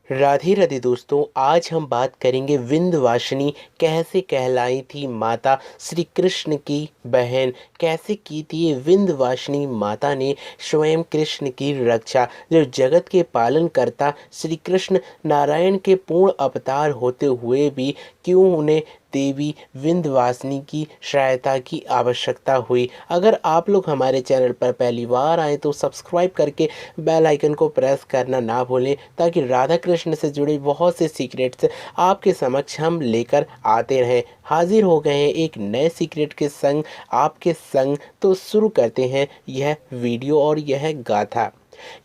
राधे राधे दोस्तों, आज हम बात करेंगे विंध्यवासिनी कैसे कहलाई थी माता श्री कृष्ण की बहन। कैसे की थी ये विंध्यवासिनी माता ने स्वयं कृष्ण की रक्षा। जो जगत के पालन करता श्री कृष्ण नारायण के पूर्ण अवतार होते हुए भी क्यों उन्हें देवी विंध्यवासिनी की सहायता की आवश्यकता हुई। अगर आप लोग हमारे चैनल पर पहली बार आए तो सब्सक्राइब करके बेल आइकन को प्रेस करना ना भूलें, ताकि राधा कृष्ण से जुड़े बहुत से सीक्रेट्स आपके समक्ष हम लेकर आते रहें। हाजिर हो गए हैं एक नए सीक्रेट के संग आपके संग। तो शुरू करते हैं यह वीडियो और यह गाथा।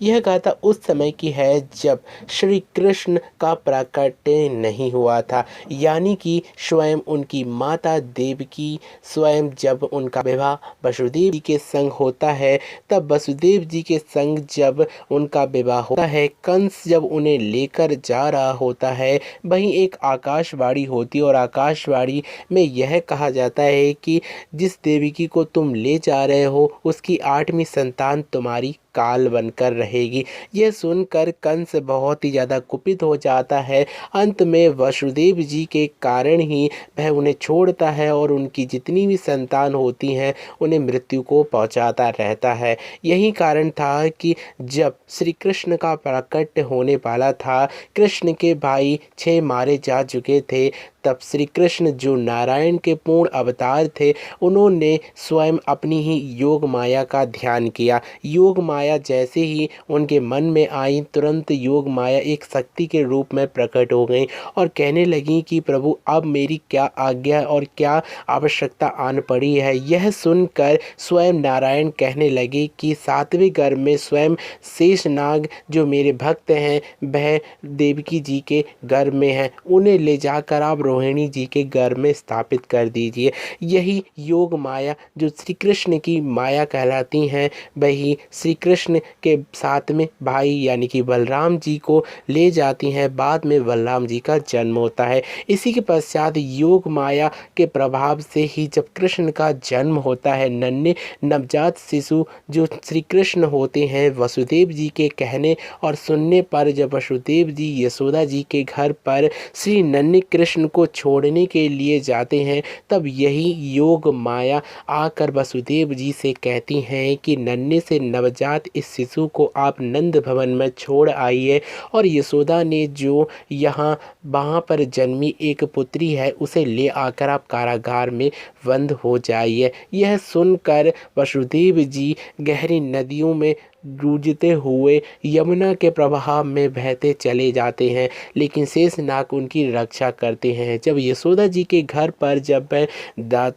यह गाथा उस समय की है जब श्री कृष्ण का प्राकट्य नहीं हुआ था, यानी कि स्वयं उनकी माता देवकी, स्वयं जब उनका विवाह वसुदेव जी के संग होता है, तब वसुदेव जी के संग जब उनका विवाह होता है, कंस जब उन्हें लेकर जा रहा होता है, वहीं एक आकाशवाणी होती है और आकाशवाणी में यह कहा जाता है कि जिस देवकी को तुम ले जा रहे हो उसकी 8वीं संतान तुम्हारी काल बनकर रहेगी। यह सुनकर कंस बहुत ही ज़्यादा कुपित हो जाता है। अंत में वसुदेव जी के कारण ही वह उन्हें छोड़ता है और उनकी जितनी भी संतान होती हैं उन्हें मृत्यु को पहुंचाता रहता है। यही कारण था कि जब श्री कृष्ण का प्राकट्य होने वाला था, कृष्ण के भाई 6 मारे जा चुके थे, तब श्री कृष्ण जो नारायण के पूर्ण अवतार थे, उन्होंने स्वयं अपनी ही योग माया का ध्यान किया। योग माया जैसे ही उनके मन में आई, तुरंत योग माया एक शक्ति के रूप में प्रकट हो गई और कहने लगी कि प्रभु अब मेरी क्या आज्ञा और क्या आवश्यकता आन पड़ी है। यह सुनकर स्वयं नारायण कहने लगे कि 7वें गर्भ में स्वयं शेषनाग जो मेरे भक्त हैं वह देवकी जी के गर्भ में हैं, उन्हें ले जाकर आप रोहिणी जी के गर्भ में स्थापित कर दीजिए। यही योग माया जो श्री कृष्ण की माया कहलाती हैं, वही श्री कृष्ण के साथ में भाई यानी कि बलराम जी को ले जाती हैं। बाद में बलराम जी का जन्म होता है। इसी के पश्चात योग माया के प्रभाव से ही जब कृष्ण का जन्म होता है, नन्हे नवजात शिशु जो श्री कृष्ण होते हैं, वसुदेव जी के कहने और सुनने पर जब वसुदेव जी यशोदा जी के घर पर श्री नन्हे कृष्ण को छोड़ने के लिए जाते हैं, तब यही योग माया आकर वसुदेव जी से कहती हैं कि नन्हे से नवजात इस शिशु को आप नंद भवन में छोड़ आइए और यशोदा ने जो वहाँ पर जन्मी एक पुत्री है उसे ले आकर आप कारागार में बंद हो जाइए। यह सुनकर वसुदेव जी गहरी नदियों में जूझते हुए यमुना के प्रवाह में बहते चले जाते हैं, लेकिन शेषनाग उनकी रक्षा करते हैं। जब यशोदा जी के घर पर जब वह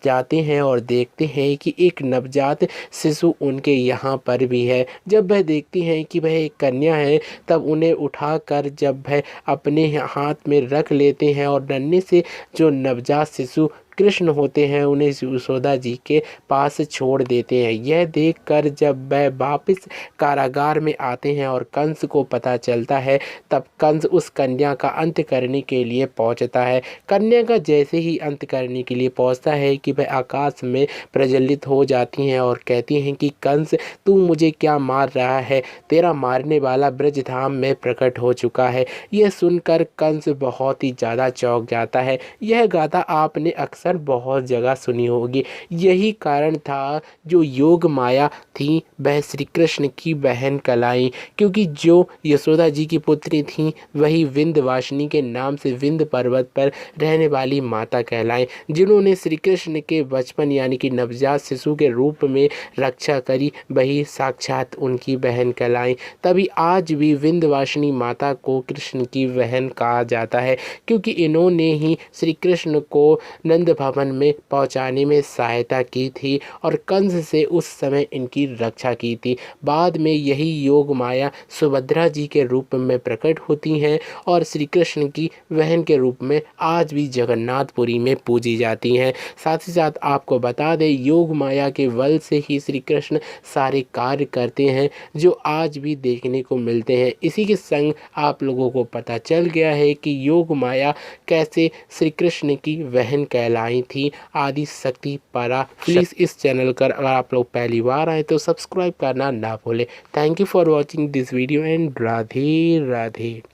जाते हैं और देखते हैं कि एक नवजात शिशु उनके यहाँ पर भी है, जब वह देखती हैं कि वह एक कन्या है, तब उन्हें उठाकर जब वह अपने हाथ में रख लेते हैं और नन्हे से जो नवजात शिशु कृष्ण होते हैं उन्हें यशोदा जी के पास छोड़ देते हैं। यह देखकर जब वह वापस कारागार में आते हैं और कंस को पता चलता है, तब कंस उस कन्या का अंत करने के लिए पहुंचता है। कन्या का जैसे ही अंत करने के लिए पहुंचता है कि वह आकाश में प्रज्वलित हो जाती हैं और कहती हैं कि कंस तू मुझे क्या मार रहा है, तेरा मारने वाला ब्रजधाम में प्रकट हो चुका है। यह सुनकर कंस बहुत ही ज़्यादा चौंक जाता है। यह गाथा आपने अक्सर बहुत जगह सुनी होगी। यही कारण था जो योग माया थी वह श्री कृष्ण की बहन कहलाई, क्योंकि जो यशोदा जी की पुत्री थी वही विंध्यवासिनी के नाम से विंध्य पर्वत पर रहने वाली माता कहलाई, जिन्होंने श्री कृष्ण के बचपन यानी कि नवजात शिशु के रूप में रक्षा करी, वही साक्षात उनकी बहन कहलाई। तभी आज भी विंध्यवासिनी माता को कृष्ण की बहन कहा जाता है, क्योंकि इन्होंने ही श्री कृष्ण को नंद भवन में पहुंचाने में सहायता की थी और कंस से उस समय इनकी रक्षा की थी। बाद में यही योग माया सुभद्रा जी के रूप में प्रकट होती हैं और श्री कृष्ण की बहन के रूप में आज भी जगन्नाथपुरी में पूजी जाती हैं। साथ ही साथ आपको बता दें, योग माया के बल से ही श्री कृष्ण सारे कार्य करते हैं जो आज भी देखने को मिलते हैं। इसी के संग आप लोगों को पता चल गया है कि योग माया कैसे श्री कृष्ण की बहन कहलाई थी, आदि शक्ति परा। प्लीज़ इस चैनल पर अगर आप लोग पहली बार आए तो सब्सक्राइब करना ना भूलें। Thank you for watching this video and Radhe Radhe.